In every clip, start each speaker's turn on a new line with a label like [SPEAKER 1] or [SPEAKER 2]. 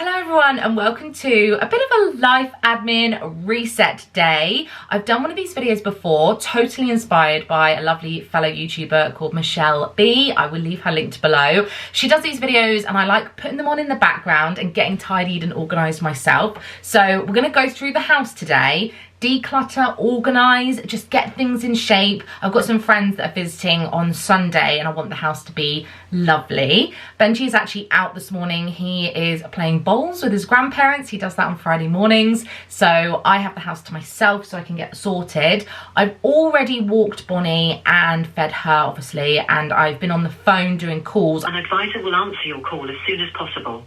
[SPEAKER 1] Hello everyone and welcome to a bit of a life admin reset day. I've done one of these videos before, totally inspired by a lovely fellow YouTuber called Michelle B. I will leave her linked below. She does these videos and I like putting them on in the background and getting tidied and organised myself. So we're going to go through the house today, declutter, organise, just get things in shape. I've got some friends that are visiting on Sunday and I want the house to be lovely. Benji's actually out this morning. He is playing bowls with his grandparents. He does that on Friday mornings. So I have the house to myself so I can get sorted. I've already walked Bonnie and fed her, obviously, and I've been on the phone doing calls.
[SPEAKER 2] An advisor will answer your call as soon as possible.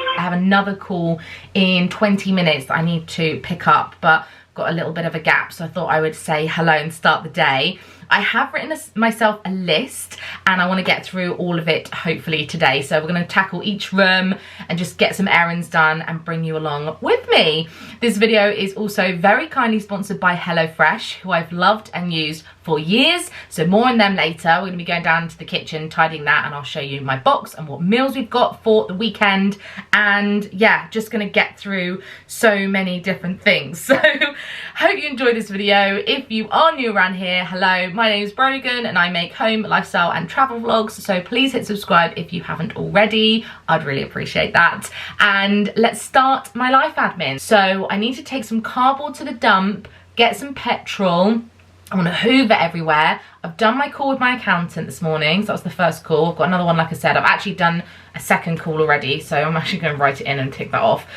[SPEAKER 1] I have another call in 20 minutes that I need to pick up, but got a little bit of a gap, so I thought I would say hello and start the day. I have written myself a list and I want to get through all of it hopefully today. So we're going to tackle each room and just get some errands done and bring you along with me. This video is also very kindly sponsored by HelloFresh, who I've loved and used for years. So more on them later. We're going to be going down to the kitchen, tidying that, and I'll show you my box and what meals we've got for the weekend. And yeah, just going to get through so many different things. So hope you enjoy this video. If you are new around here, hello. My name is Brogan and I make home, lifestyle and travel vlogs, so please hit subscribe if you haven't already. I'd really appreciate that. And let's start my life admin. So I need to take some cardboard to the dump, get some petrol. I want to hoover everywhere. I've done my call with my accountant this morning, so that was the first call. I've got another one, like I said. I've actually done a second call already, so I'm actually going to write it in and tick that off.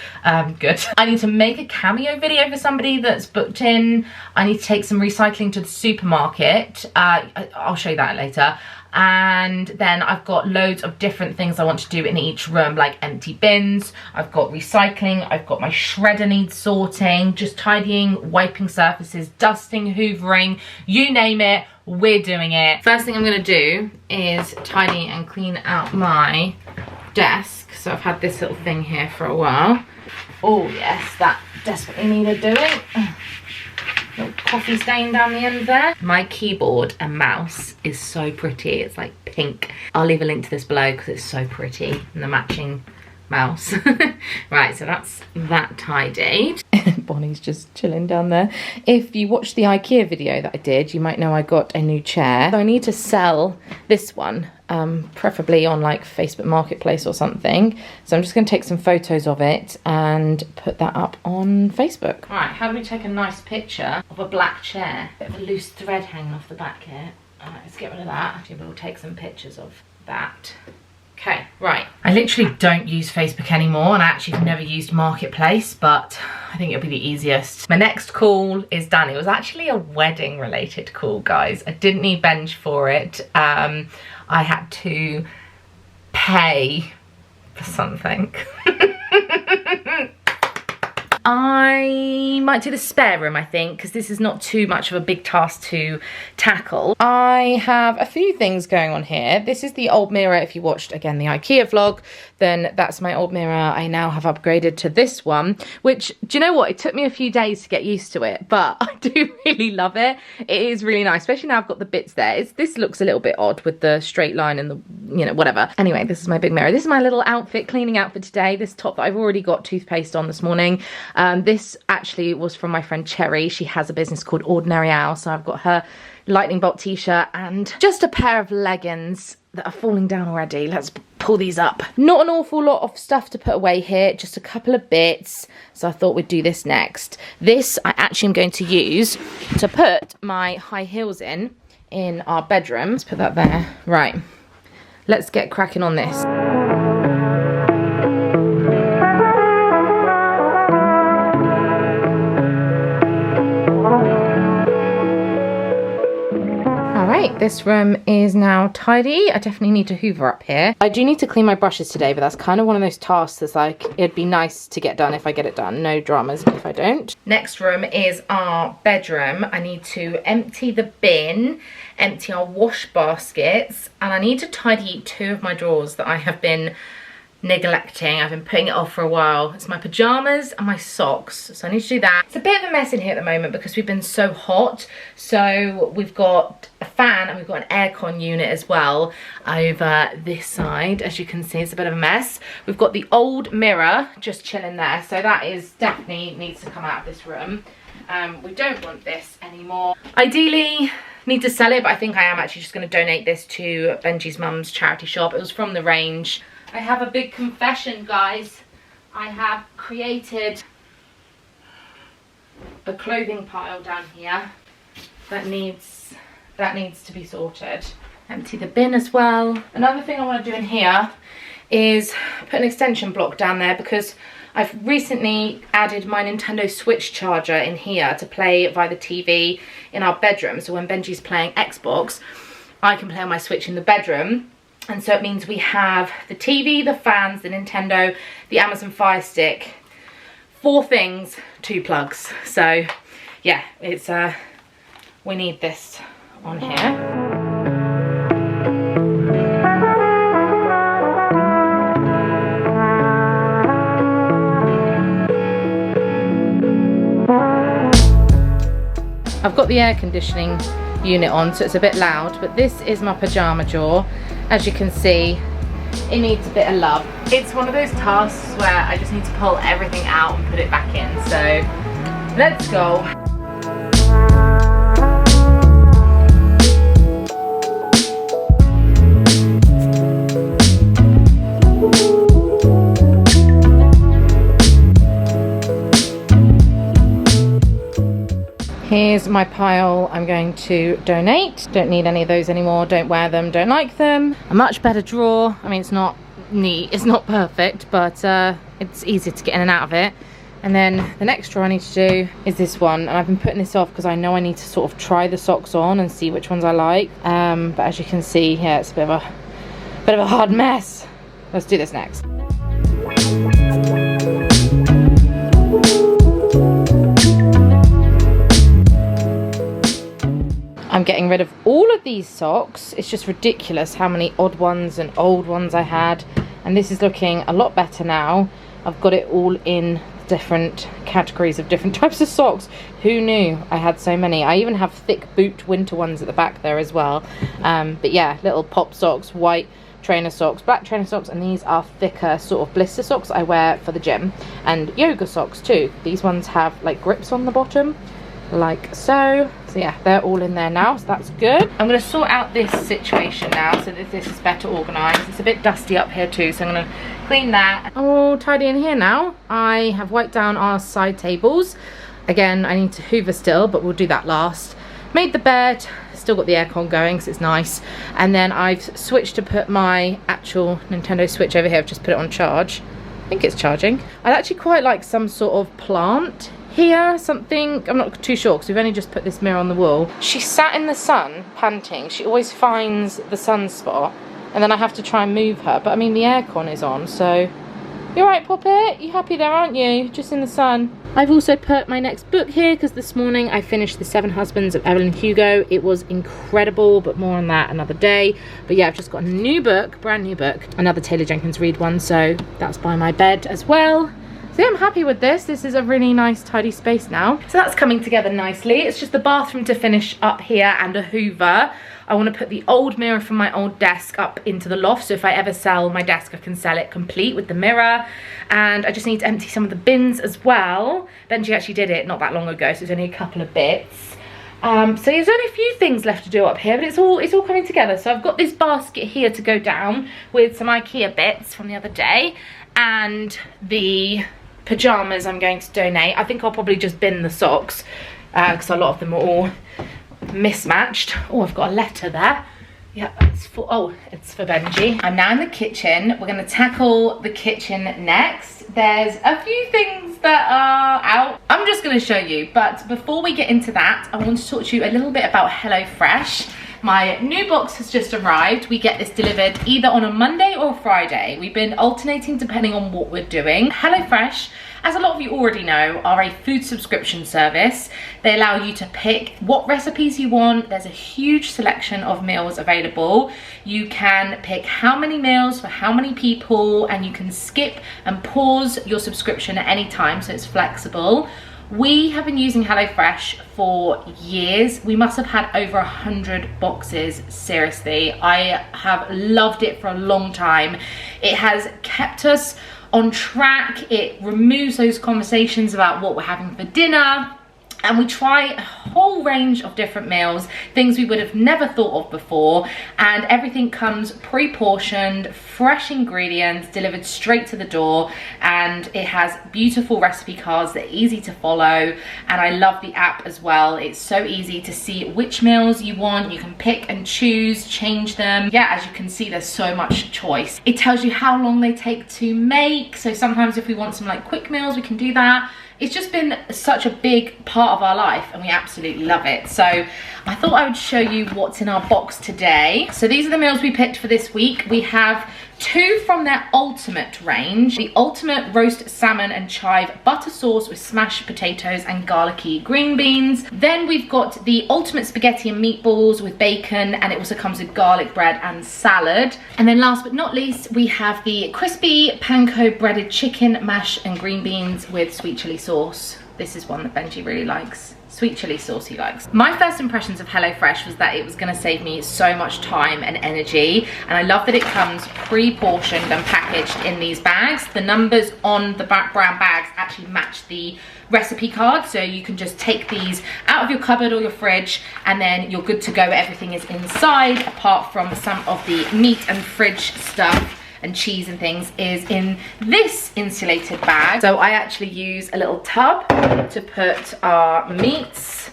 [SPEAKER 1] Good. I need to make a cameo video for somebody that's booked in. I need to take some recycling to the supermarket. I'll show you that later. And then I've got loads of different things I want to do in each room, like empty bins. I've got recycling, I've got my shredder needs sorting, just tidying, wiping surfaces, dusting, hoovering, you name it, we're doing it. First thing I'm going to do is tidy and clean out my desk. So I've had this little thing here for a while. Oh yes, that desperately needed doing. Little coffee stain down the end there. My keyboard and mouse is so pretty. It's like pink. I'll leave a link to this below because it's so pretty, and the matching mouse. Right, so that's that tidied. Bonnie's just chilling down there. If you watched the IKEA video that I did, you might know I got a new chair. So I need to sell this one, preferably on like Facebook Marketplace or something. So I'm just going to take some photos of it and put that up on Facebook. All right, how do we take a nice picture of a black chair? Bit of a loose thread hanging off the back here. All right, let's get rid of that. Actually, we'll take some pictures of that. Okay, right. I literally don't use Facebook anymore, and I actually have never used Marketplace, but I think it'll be the easiest. My next call is done. It was actually a wedding related call, guys. I didn't need Benj for it. I had to pay for something. I might do the spare room, I think, because this is not too much of a big task to tackle. I have a few things going on here. This is the old mirror. If you watched, again, the IKEA vlog, then that's my old mirror. I now have upgraded to this one, which, do you know what? It took me a few days to get used to it, but I do really love it. It is really nice, especially now I've got the bits there. This looks a little bit odd with the straight line and the, you know, whatever. Anyway, this is my big mirror. This is my little outfit, cleaning outfit today. This top that I've already got toothpaste on this morning. This actually was from my friend Cherry. She has a business called Ordinary Owl, so I've got her lightning bolt t-shirt and just a pair of leggings that are falling down already. Let's pull these up. Not an awful lot of stuff to put away here, just a couple of bits, so I thought we'd do this next. This I actually am going to use to put my high heels in our bedroom. Let's put that there. Right, let's get cracking on this. This room is now tidy. I definitely need to hoover up here. I do need to clean my brushes today, but that's kind of one of those tasks that's like, it'd be nice to get done if I get it done. No dramas if I don't. Next room is our bedroom. I need to empty the bin, empty our wash baskets, and I need to tidy two of my drawers that I have been neglecting. I've been putting it off for a while. It's my pajamas and my socks, so I need to do that. It's a bit of a mess in here at the moment because we've been so hot. So we've got a fan and we've got an aircon unit as well over this side. As you can see, it's a bit of a mess. We've got the old mirror just chilling there, so that is definitely needs to come out of this room. We don't want this anymore. Ideally need to sell it, but I think I am actually just going to donate this to Benji's mum's charity shop. It was from the range. I have a big confession, guys. I have created a clothing pile down here that needs to be sorted. Empty the bin as well. Another thing I want to do in here is put an extension block down there because I've recently added my Nintendo Switch charger in here to play via the TV in our bedroom. So when Benji's playing Xbox, I can play on my Switch in the bedroom. And so it means we have the TV, the fans, the Nintendo, the Amazon Fire Stick, 4 things, 2 plugs. So yeah, it's we need this on here. I've got the air conditioning unit on, so it's a bit loud, but this is my pajama drawer. As you can see, it needs a bit of love. It's one of those tasks where I just need to pull everything out and put it back in, so let's go. Here's my pile I'm going to donate. Don't need any of those anymore, don't wear them, don't like them. A much better drawer. I mean, it's not neat, it's not perfect, but it's easy to get in and out of it. And then the next drawer I need to do is this one, and I've been putting this off because I know I need to sort of try the socks on and see which ones I like. But as you can see, yeah, it's a bit of a hard mess. Let's do this next. I'm getting rid of all of these socks. It's just ridiculous how many odd ones and old ones I had. And this is looking a lot better now. I've got it all in different categories of different types of socks. Who knew I had so many? I even have thick boot winter ones at the back there as well. But yeah, little pop socks, white trainer socks, black trainer socks, and these are thicker sort of blister socks I wear for the gym. And yoga socks too. These ones have like grips on the bottom, like so. So yeah, they're all in there now, so that's good. I'm going to sort out this situation now so that this is better organised. It's a bit dusty up here too, so I'm going to clean that. All tidy in here now. I have wiped down our side tables. Again, I need to hoover still, but we'll do that last. Made the bed, still got the aircon going because it's nice. And then I've switched to put my actual Nintendo Switch over here. I've just put it on charge. I think it's charging. I'd actually quite like some sort of plant here, something. I'm not too sure because we've only just put this mirror on the wall. She sat in the sun panting. She always finds the sunspot and then I have to try and move her, but I mean the aircon is on, so you're right, Poppet, you happy there, aren't you? Just in the sun. I've also put my next book here because this morning I finished The 7 Husbands of Evelyn Hugo. It was incredible, but more on that another day. But yeah, I've just got a new book, brand new book, another Taylor Jenkins Reid one, so that's by my bed as well. So yeah, I'm happy with this. This is a really nice tidy space now. So that's coming together nicely. It's just the bathroom to finish up here and a hoover. I want to put the old mirror from my old desk up into the loft, so if I ever sell my desk I can sell it complete with the mirror. And I just need to empty some of the bins as well. Benji actually did it not that long ago, so it's only a couple of bits. So there's only a few things left to do up here, but it's all coming together. So I've got this basket here to go down with some IKEA bits from the other day, and the pajamas I'm going to donate. I think I'll probably just bin the socks because a lot of them are all mismatched. Oh, I've got a letter there. Yeah, it's for Benji. I'm now in the kitchen. We're going to tackle the kitchen next. There's a few things that are out. I'm just going to show you, but before we get into that, I want to talk to you a little bit about HelloFresh. My new box has just arrived. We get this delivered either on a Monday or a Friday. We've been alternating depending on what we're doing. HelloFresh, as a lot of you already know, are a food subscription service. They allow you to pick what recipes you want. There's a huge selection of meals available. You can pick how many meals for how many people, and you can skip and pause your subscription at any time, so it's flexible. We have been using HelloFresh for years. We must have had over 100 boxes, seriously. I have loved it for a long time. It has kept us on track. It removes those conversations about what we're having for dinner, and we try a whole range of different meals, things we would have never thought of before, and everything comes pre-portioned, fresh ingredients delivered straight to the door, and it has beautiful recipe cards that are easy to follow. And I love the app as well. It's so easy to see which meals you want. You can pick and choose, change them. Yeah, as you can see, there's so much choice. It tells you how long they take to make, so sometimes if we want some like quick meals, we can do that. It's just been such a big part of our life, and we absolutely love it. So I thought I would show you what's in our box today. So these are the meals we picked for this week. We have 2 from their ultimate range. The ultimate roast salmon and chive butter sauce with smashed potatoes and garlicky green beans. Then we've got the ultimate spaghetti and meatballs with bacon, and it also comes with garlic bread and salad. And then last but not least, we have the crispy panko breaded chicken mash and green beans with sweet chili sauce. This is one that Benji really likes. Sweet chili sauce he likes. My first impressions of HelloFresh was that it was going to save me so much time and energy, and I love that it comes pre-portioned and packaged in these bags. The numbers on the brown bags actually match the recipe card, so you can just take these out of your cupboard or your fridge, and then you're good to go. Everything is inside, apart from some of the meat and fridge stuff and cheese and things is in this insulated bag. So I actually use a little tub to put our meats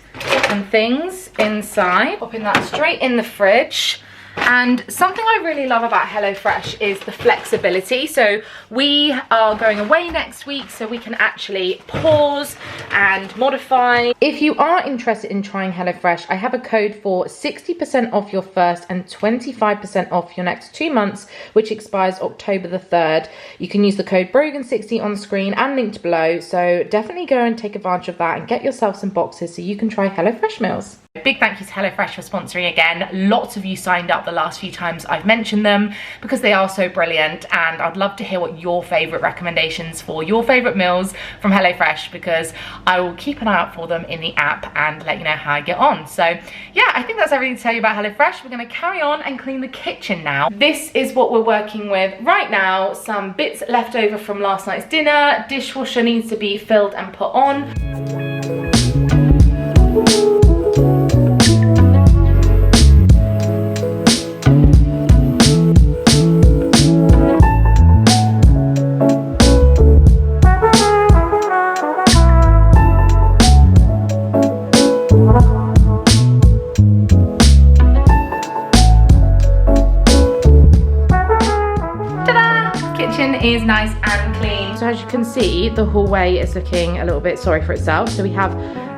[SPEAKER 1] and things inside, popping that straight in the fridge. And something I really love about HelloFresh is the flexibility. So we are going away next week, so we can actually pause and modify. If you are interested in trying HelloFresh, I have a code for 60% off your first and 25% off your next 2 months, which expires October the 3rd. You can use the code Brogan60 on screen and linked below. So definitely go and take advantage of that and get yourself some boxes so you can try HelloFresh meals. Big thank you to HelloFresh for sponsoring again. Lots of you signed up the last few times I've mentioned them because they are so brilliant, and I'd love to hear what your favourite recommendations for your favourite meals from HelloFresh, because I will keep an eye out for them in the app and let you know how I get on. So yeah, I think that's everything to tell you about HelloFresh. We're going to carry on and clean the kitchen now. This is what we're working with right now. Some bits left over from last night's dinner. Dishwasher needs to be filled and put on. Is nice and clean. So as you can see, the hallway is looking a little bit sorry for itself. So we have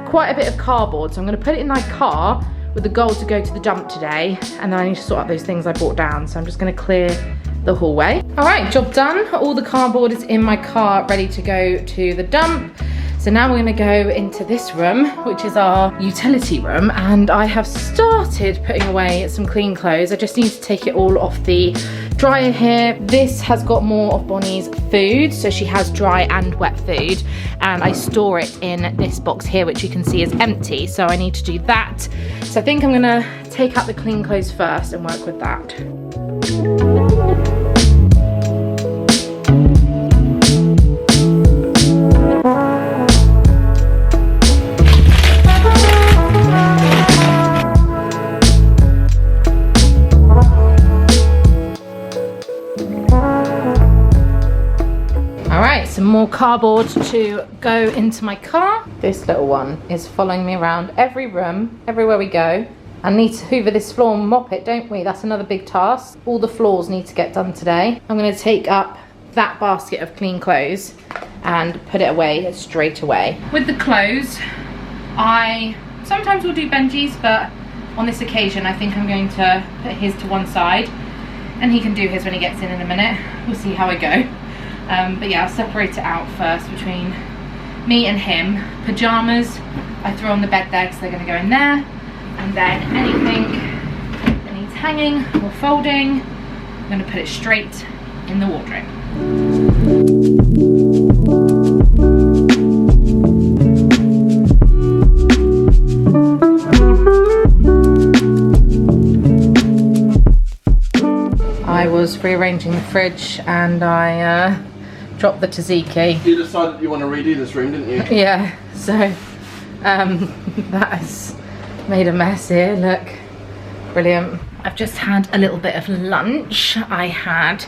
[SPEAKER 1] quite a bit of cardboard, so I'm going to put it in my car with the goal to go to the dump today, and then I need to sort out those things I brought down. So I'm just going to clear the hallway. All right, job done. All the cardboard is in my car, ready to go to the dump. So now we're going to go into this room, which is our utility room, and I have started putting away some clean clothes. I just need to take it all off the dryer here. This has got more of Bonnie's food, so she has dry and wet food, and I store it in this box here, which you can see is empty, so I need to do that. So I think I'm gonna take out the clean clothes first and work with that. Some more cardboard to go into my car. This little one is following me around every room, everywhere we go. I need to hoover this floor and mop it, don't we? That's another big task. All the floors need to get done today. I'm going to take up that basket of clean clothes and put it away straight away. With the clothes, I sometimes will do Benji's, but on this occasion, I think I'm going to put his to one side, and he can do his when he gets in a minute. We'll see how I go. But yeah, I'll separate it out first between me and him. Pajamas, I throw on the bed there because they're going to go in there. And then anything that needs hanging or folding, I'm going to put it straight in the wardrobe. I was rearranging the fridge and I dropped the tzatziki.
[SPEAKER 3] You decided you want to redo this room, didn't you?
[SPEAKER 1] Yeah, so that has made a mess here, look. Brilliant. I've just had a little bit of lunch. I had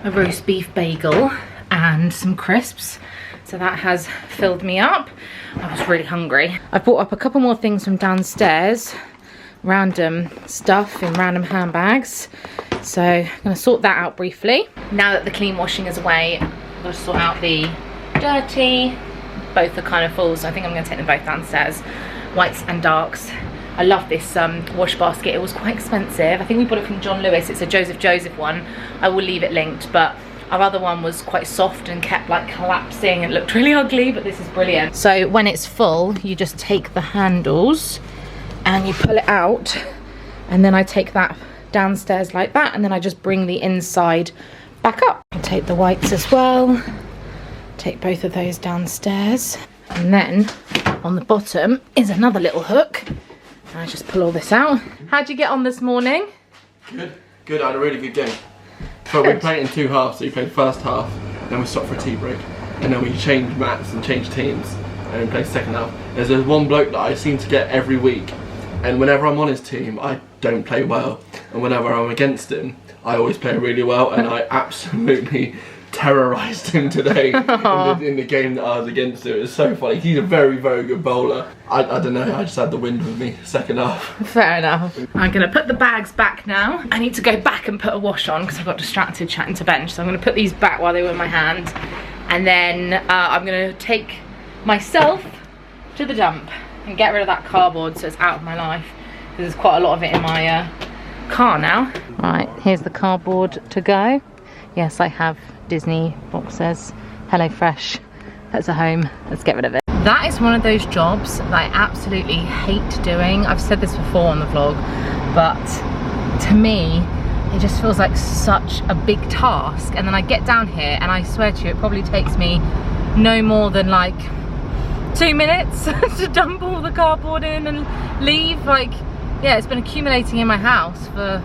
[SPEAKER 1] a roast beef bagel and some crisps. So that has filled me up. I was really hungry. I brought up a couple more things from downstairs. Random stuff in random handbags. So I'm gonna sort that out briefly. Now that the clean washing is away, I'm gonna sort out the dirty. Both are kind of full, so I think I'm gonna take them both downstairs. Whites and darks. I love this wash basket. It was quite expensive. I think we bought it from John Lewis. It's a Joseph one. I will leave it linked, but our other one was quite soft and kept like collapsing. It looked really ugly, but this is brilliant. So when it's full, you just take the handles and you pull it out, and then I take that downstairs like that, and then I just bring the inside back up. I'll take the whites as well. Take both of those downstairs, and then on the bottom is another little hook. And I just pull all this out. How'd you get on this morning?
[SPEAKER 3] Good. I had a really good game. So we played in two halves. So we played the first half, then we stopped for a tea break, and then we changed mats and changed teams, and we played second half. There's one bloke that I seem to get every week, and whenever I'm on his team, I don't play well, and whenever I'm against him, I always play really well, and I absolutely terrorised him today in the game that I was against him. It was so funny. He's a very, very good bowler. I don't know, I just had the wind with me second half. Fair enough. I'm going to put the bags back now. I need to go back and put a wash on because I got distracted chatting to Benj. So I'm going to put these back while they were in my hand. And then I'm going to take myself to the dump and get rid of that cardboard so it's out of my life. There's quite a lot of it in my car now. Right, here's the cardboard to go. Yes, I have Disney boxes, HelloFresh, that's a home, let's get rid of it. That is one of those jobs that I absolutely hate doing. I've said this before on the vlog, but to me, it just feels like such a big task. And then I get down here and I swear to you, it probably takes me no more than like 2 minutes to dump all the cardboard in and leave. Like, yeah, it's been accumulating in my house for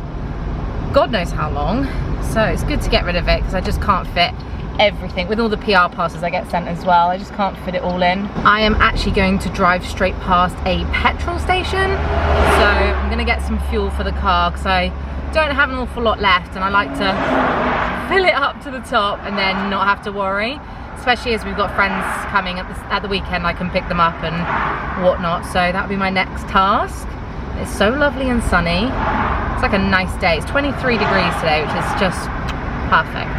[SPEAKER 3] God knows how long. So it's good to get rid of it because I just can't fit everything. With all the PR passes I get sent as well, I just can't fit it all in. I am actually going to drive straight past a petrol station. So I'm gonna get some fuel for the car because I don't have an awful lot left and I like to fill it up to the top and then not have to worry. Especially as we've got friends coming at the weekend, I can pick them up and whatnot. So that'll be my next task. It's so lovely and sunny. It's like a nice day. It's 23 degrees today, which is just perfect.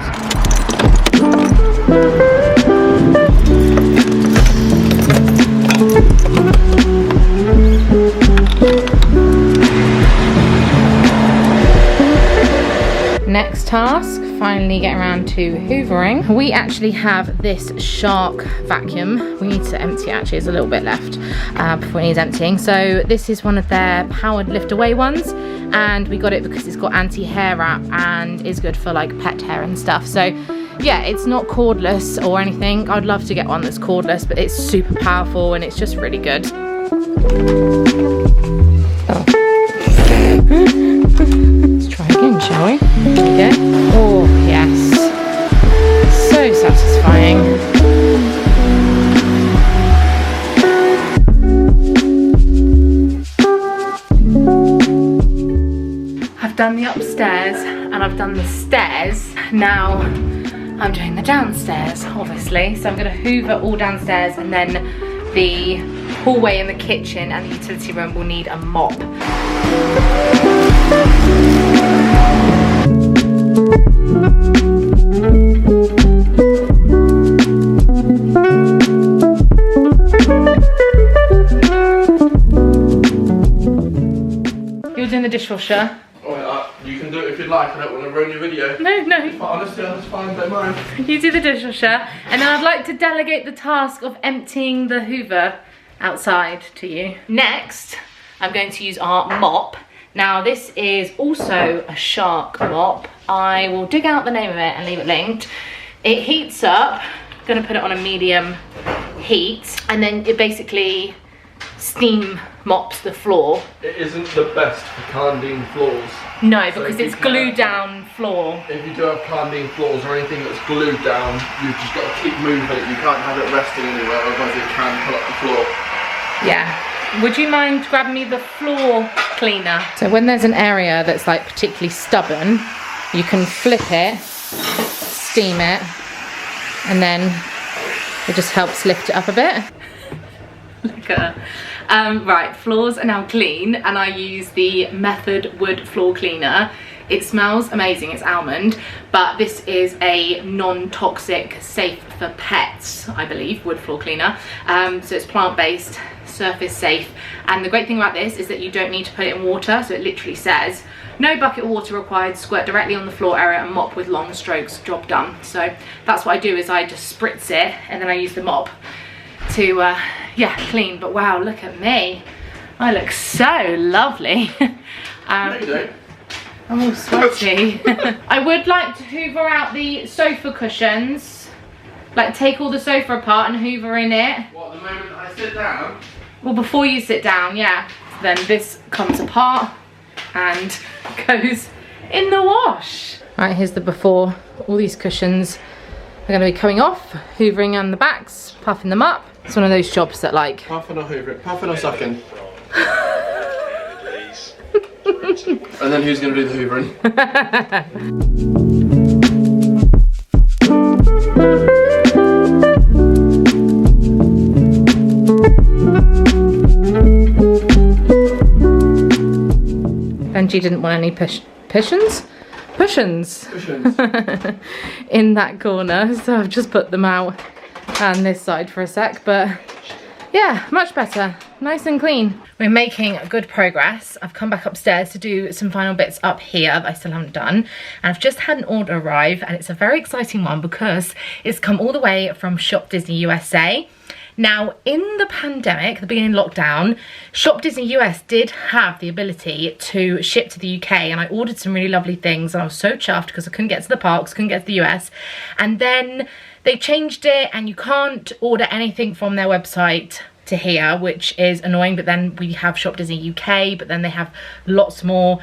[SPEAKER 3] Next task, finally getting around to hoovering. We actually have this Shark vacuum. We need to empty it, actually, there's a little bit left before it needs emptying. So this is one of their powered lift away ones, and we got it because it's got anti-hair wrap and is good for like pet hair and stuff. So yeah, it's not cordless or anything. I'd love to get one that's cordless, but it's super powerful and it's just really good. Let's try again, shall we? There we go. Oh, yes. So satisfying. I've done the upstairs and I've done the stairs. Now I'm doing the downstairs, obviously. So I'm going to hoover all downstairs, and then the hallway and the kitchen and the utility room will need a mop.
[SPEAKER 1] dishwasher.
[SPEAKER 3] Oh, you can do it if you'd like. I don't want to ruin your video.
[SPEAKER 1] No.
[SPEAKER 3] But honestly, that's fine. Don't mind.
[SPEAKER 1] You do the dishwasher, and then I'd like to delegate the task of emptying the Hoover outside to you. Next, I'm going to use our mop. Now, this is also a Shark mop. I will dig out the name of it and leave it linked. It heats up. I'm going to put it on a medium heat, and then it basically steam mops the floor.
[SPEAKER 3] It isn't the best for Clandine floors.
[SPEAKER 1] No, because it's glued down floor.
[SPEAKER 3] If you do have Clandine floors or anything that's glued down, you've just got to keep moving it. You can't have it resting anywhere, otherwise it can pull up the floor.
[SPEAKER 1] Yeah. Would you mind grabbing me the floor cleaner? So when there's an area that's like particularly stubborn, you can flip it, steam it, and then it just helps lift it up a bit. Look at her. Right, floors are now clean, and I use the Method Wood Floor Cleaner. It smells amazing, it's almond, but this is a non-toxic, safe for pets, I believe, wood floor cleaner. So it's plant-based, surface safe, and the great thing about this is that you don't need to put it in water, so it literally says, no bucket of water required, squirt directly on the floor area and mop with long strokes, job done. So that's what I do, is I just spritz it, and then I use the mop to yeah, clean. But wow, look at me, I look so lovely.
[SPEAKER 3] No, you don't.
[SPEAKER 1] I'm all sweaty. I would like to hoover out the sofa cushions, like take all the sofa apart and hoover in it.
[SPEAKER 3] What, the moment I sit down?
[SPEAKER 1] Well, before you sit down, yeah. Then this comes apart and goes in the wash. Right, here's the before. All these cushions are going to be coming off, hoovering on the backs, puffing them up. It's one of those jobs that like...
[SPEAKER 3] Puffing or hoovering? Puffing or sucking? And then who's going to do the hoovering? Benji didn't want any cushions in that corner, so I've just put them out and this side for a sec, but yeah, much better, nice and clean. We're making good progress. I've come back upstairs to do some final bits up here that I still haven't done, and I've just had an order arrive, and it's a very exciting one because it's come all the way from Shop Disney USA. Now, in the pandemic, the beginning lockdown, Shop Disney US did have the ability to ship to the UK, and I ordered some really lovely things, and I was so chuffed because I couldn't get to the parks, couldn't get to the US, and then they changed it and you can't order anything from their website to here, which is annoying. But then we have Shop Disney UK, but then they have lots more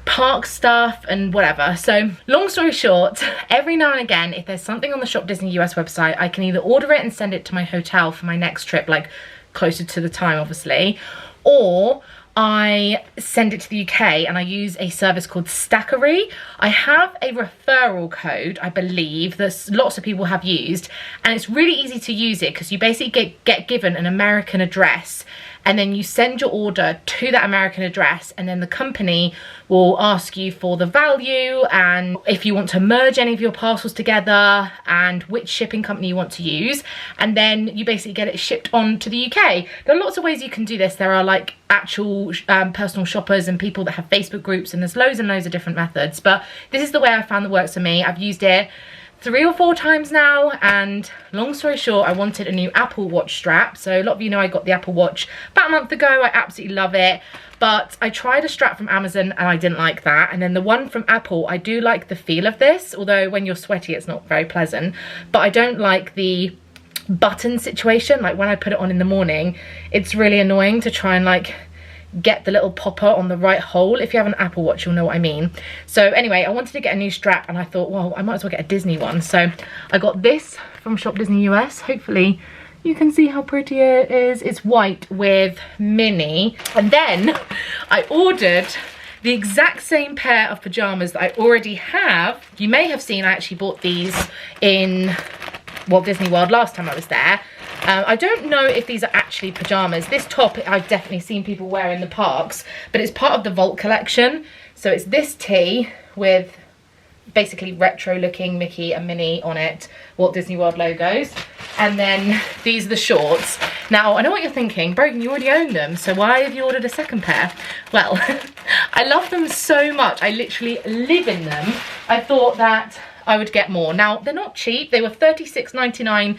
[SPEAKER 3] park stuff and whatever. So long story short, every now and again, if there's something on the Shop Disney US website, I can either order it and send it to my hotel for my next trip, like closer to the time obviously, or I send it to the UK and I use a service called Stackery. I have a referral code, I believe, that lots of people have used, and it's really easy to use it because you basically get given an American address, and then you send your order to that American address, and then the company will ask you for the value and if you want to merge any of your parcels together and which shipping company you want to use, and then you basically get it shipped on to the UK. There are lots of ways you can do this. There are like actual personal shoppers and people that have Facebook groups, and there's loads and loads of different methods, but this is the way I found that works for me. I've used it 3 or 4 times now, and long story short, I wanted a new Apple Watch strap. So a lot of you know I got the Apple Watch about a month ago. I absolutely love it, but I tried a strap from Amazon and I didn't like that, and then the one from Apple, I do like the feel of this, although when you're sweaty it's not very pleasant, but I don't like the button situation. Like when I put it on in the morning, it's really annoying to try and like get the little popper on the right hole. If you have an Apple Watch, you'll know what I mean. So anyway, I wanted to get a new strap, and I thought, well, I might as well get a Disney one. So I got this from Shop Disney US. Hopefully you can see how pretty it is. It's white with Minnie. And then I ordered the exact same pair of pajamas that I already have. You may have seen I actually bought these in Walt Disney World last time I was there. I don't know if these are actually pajamas. This top I've definitely seen people wear in the parks, but it's part of the Vault collection. So it's this tee with
[SPEAKER 1] basically retro looking Mickey and Minnie on it, Walt Disney World logos. And then these are the shorts. Now, I know what you're thinking, Brogan, you already own them, so why have you ordered a second pair? Well, I love them so much, I literally live in them. I thought that I would get more. Now, they're not cheap, they were $36.99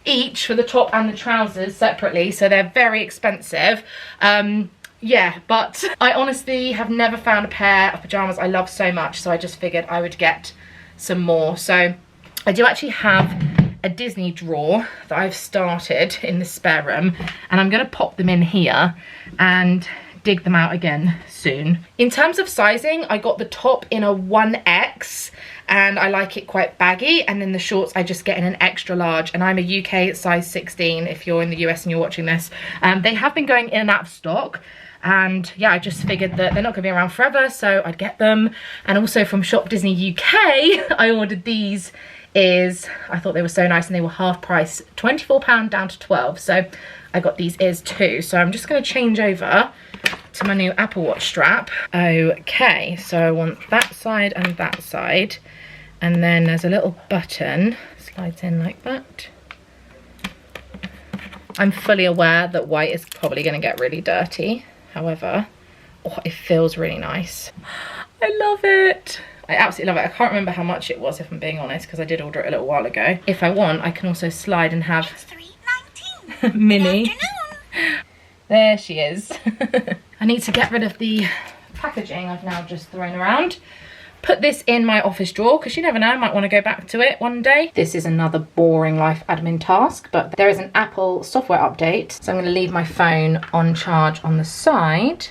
[SPEAKER 1] each for the top and the trousers separately, so they're very expensive. Yeah, but I honestly have never found a pair of pajamas I love so much, so I just figured I would get some more. So I do actually have a Disney drawer that I've started in the spare room, and I'm gonna pop them in here and dig them out again soon. In terms of sizing, I got the top in a 1X, and I like it quite baggy, and then the shorts I just get in an extra large, and I'm a UK size 16 if you're in the US and you're watching this. They have been going in and out of stock, and yeah, I just figured that they're not gonna be around forever, so I'd get them. And also from Shop Disney UK, I ordered these. I thought they were so nice, and they were half price, £24 down to 12, so I got these ears too. So I'm just gonna change over to my new Apple Watch strap. Okay, so I want that side and that side, and then there's a little button, slides in like that. I'm fully aware that white is probably gonna get really dirty. However, oh, it feels really nice. I love it. I absolutely love it. I can't remember how much it was, if I'm being honest, because I did order it a little while ago. If I want, I can also slide and have Minnie. There she is. I need to get rid of the packaging I've now just thrown around. Put this in my office drawer, because you never know, I might want to go back to it one day. This is another boring life admin task, but there is an Apple software update, so I'm going to leave my phone on charge on the side.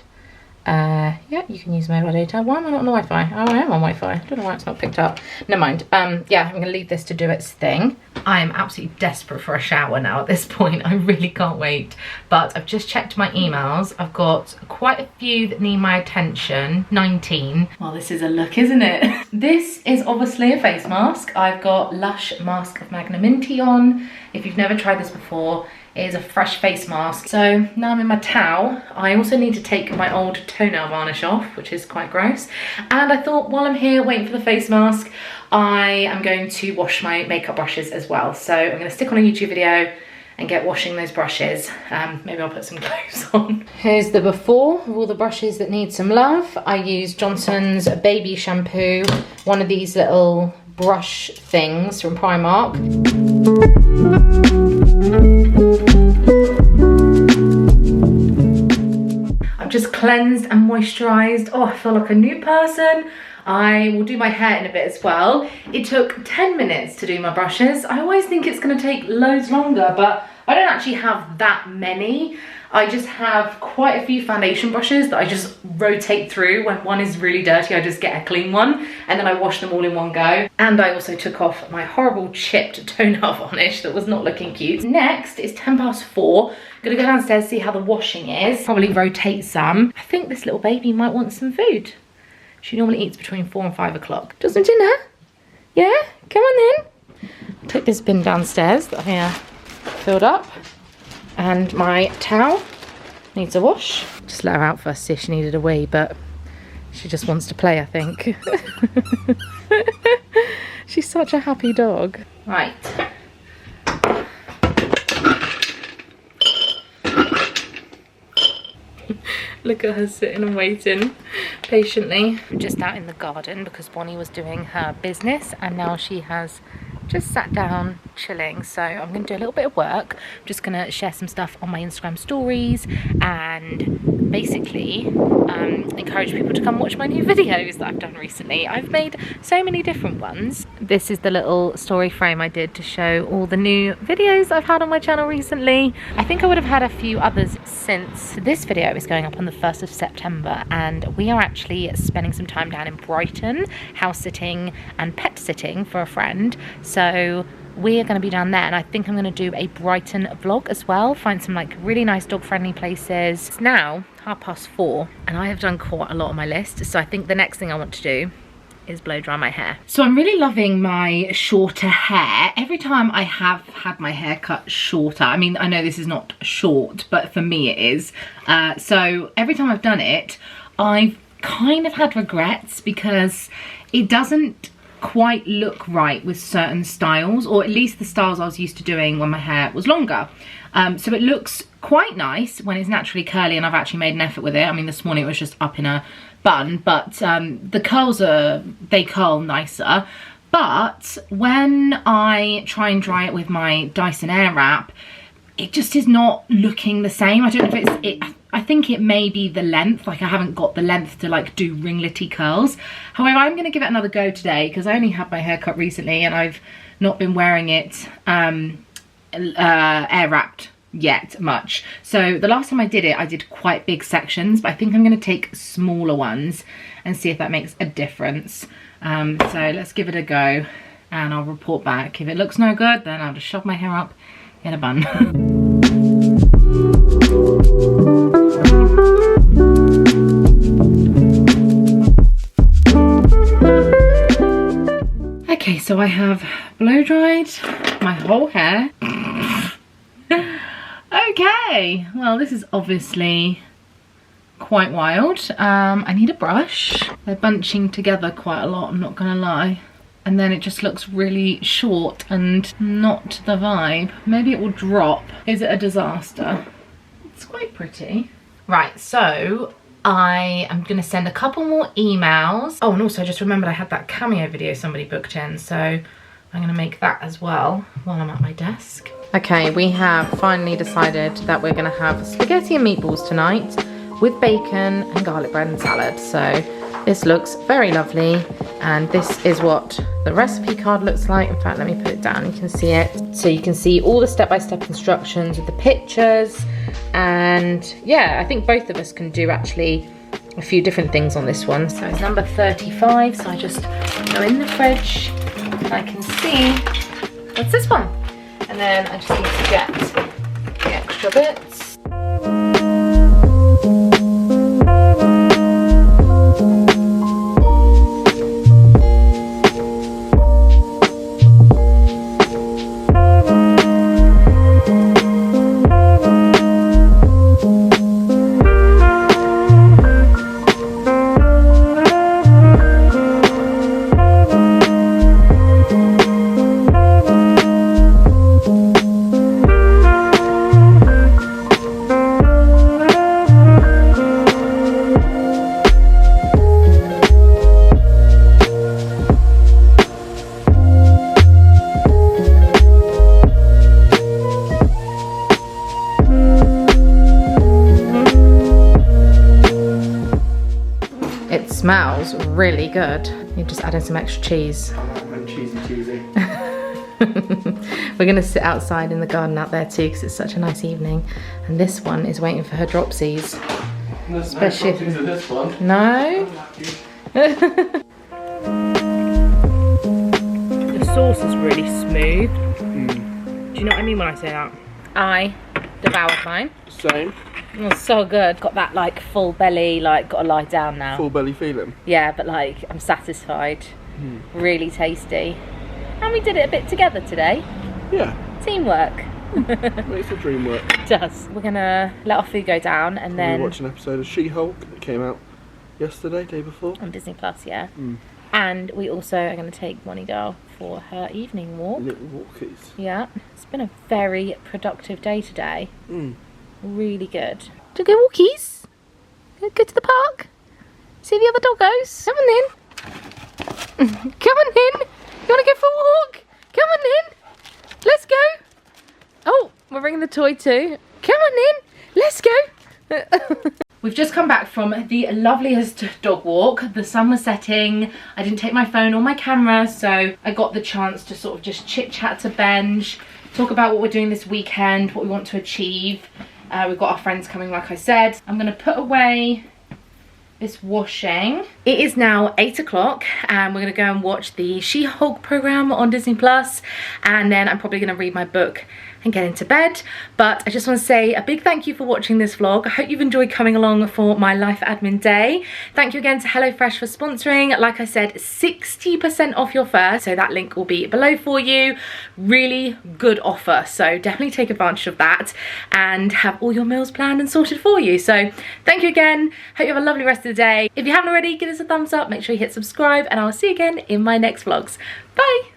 [SPEAKER 1] Yeah, you can use mobile data. Why am I not on the Wi-Fi? Oh, I am on Wi-Fi. I don't know why it's not picked up. Never mind. Yeah, I'm gonna leave this to do its thing. I am absolutely desperate for a shower now at this point. I really can't wait. But I've just checked my emails. I've got quite a few that need my attention. 19. Well, this is a look, isn't it? This is obviously a face mask. I've got Lush Mask of Magnamintty on. If you've never tried this before, it is a fresh face mask. So now I'm in my towel. I also need to take my old toenail varnish off, which is quite gross. And I thought, while I'm here waiting for the face mask, I am going to wash my makeup brushes as well. So I'm gonna stick on a YouTube video and get washing those brushes. Maybe I'll put some clothes on. Here's the before of all the brushes that need some love. I use Johnson's baby shampoo, one of these little brush things from Primark. I've just cleansed and moisturised. Oh, I feel like a new person. I will do my hair in a bit as well. It took 10 minutes to do my brushes. I always think it's going to take loads longer, but I don't actually have that many. I just have quite a few foundation brushes that I just rotate through. When one is really dirty, I just get a clean one, and then I wash them all in one go. And I also took off my horrible chipped toenail varnish that was not looking cute. Next is 4:10. I'm gonna go downstairs, see how the washing is, probably rotate some. I think this little baby might want some food. She normally eats between 4 and 5 o'clock. Do some dinner? Yeah, come on then. I'll take this bin downstairs that I filled up. And my towel needs a wash. Just let her out first, see if she needed a wee, but she just wants to play, I think. She's such a happy dog. Right. Look at her sitting and waiting patiently. I'm just out in the garden because Bonnie was doing her business, and now she has just sat down chilling. So I'm going to do a little bit of work. I'm just going to share some stuff on my Instagram stories and basically encourage people to come watch my new videos that I've done recently. I've made so many different ones. This is the little story frame I did to show all the new videos I've had on my channel recently. I think I would have had a few others since this video is going up on the 1st of September, and we are actually spending some time down in Brighton, house sitting and pet sitting for a friend. So we're going to be down there, and I think I'm going to do a Brighton vlog as well, find some like really nice dog friendly places. It's now 4:30 and I have done quite a lot on my list, so I think the next thing I want to do is blow dry my hair. So I'm really loving my shorter hair. Every time I have had my hair cut shorter, I mean, I know this is not short, but for me it is. So every time I've done it, I've kind of had regrets because it doesn't quite look right with certain styles, or at least the styles I was used to doing when my hair was longer. So it looks quite nice when it's naturally curly, and I've actually made an effort with it. I mean, this morning it was just up in a bun, but the curls they curl nicer. But when I try and dry it with my Dyson Airwrap, it just is not looking the same. I don't know if it's I think it may be the length. Like, I haven't got the length to like do ringlety curls. However, I'm going to give it another go today because I only had my hair cut recently and I've not been wearing it air wrapped yet much. So the last time I did it, I did quite big sections, but I think I'm going to take smaller ones and see if that makes a difference. So let's give it a go and I'll report back. If it looks no good, then I'll just shove my hair up in a bun. Okay, so I have blow dried my whole hair. Okay, well, this is obviously quite wild. I need a brush. They're bunching together quite a lot, I'm not gonna lie. And then it just looks really short and not the vibe. Maybe it will drop. Is it a disaster? It's quite pretty. Right, so I am gonna send a couple more emails. Oh, and also I just remembered I had that cameo video somebody booked in, so I'm gonna make that as well while I'm at my desk. Okay, we have finally decided that we're gonna have spaghetti and meatballs tonight with bacon and garlic bread and salad. So this looks very lovely, and this is what the recipe card looks like. In fact, let me put it down, you can see it. So you can see all the step-by-step instructions with the pictures, and yeah, I think both of us can do actually a few different things on this one. So it's number 35, so I just go in the fridge and I can see, what's this one? And then I just need to get the extra bits. Smells really good. You just add in some extra cheese.
[SPEAKER 3] Cheesy.
[SPEAKER 1] We're gonna sit outside in the garden out there too because it's such a nice evening. And this one is waiting for her dropsies. Especially
[SPEAKER 3] no dropsies this one.
[SPEAKER 1] No? The sauce is really smooth. Do you know what I mean when I say that? I devoured mine.
[SPEAKER 3] Same.
[SPEAKER 1] Oh, so good. Got that like full belly, like gotta lie down now.
[SPEAKER 3] Full belly feeling.
[SPEAKER 1] Yeah, but like I'm satisfied. Really tasty. And we did it a bit together today.
[SPEAKER 3] Yeah.
[SPEAKER 1] Teamwork.
[SPEAKER 3] Makes the dream work.
[SPEAKER 1] It does. We're gonna let our food go down and then
[SPEAKER 3] we watch an episode of She-Hulk that came out yesterday, day before.
[SPEAKER 1] on Disney Plus, yeah. And we also are gonna take Bonnie Girl for her evening walk.
[SPEAKER 3] Little walkies.
[SPEAKER 1] Yeah. It's been a very productive day today. Really good. Do you go walkies? Go to the park? See the other doggos? Come on in. Come on in. You want to go for a walk? Come on in. Let's go. Oh, we're bringing the toy too. Come on in. Let's go. We've just come back from the loveliest dog walk. The sun was setting. I didn't take my phone or my camera, so I got the chance to sort of just chit chat to Benj, talk about what we're doing this weekend, what we want to achieve. We've got our friends coming, like I said. I'm gonna put away this washing. It is now 8 o'clock and we're gonna go and watch the She-Hulk program on Disney Plus, and then I'm probably gonna read my book and get into bed. But I just want to say a big thank you for watching this vlog. I hope you've enjoyed coming along for my life admin day. Thank you again to HelloFresh for sponsoring. Like I said, 60% off your first, so that link will be below for you. Really good offer, so definitely take advantage of that and have all your meals planned and sorted for you. So thank you again. Hope you have a lovely rest of the day. If you haven't already, give this a thumbs up, make sure you hit subscribe, and I'll see you again in my next vlogs. Bye!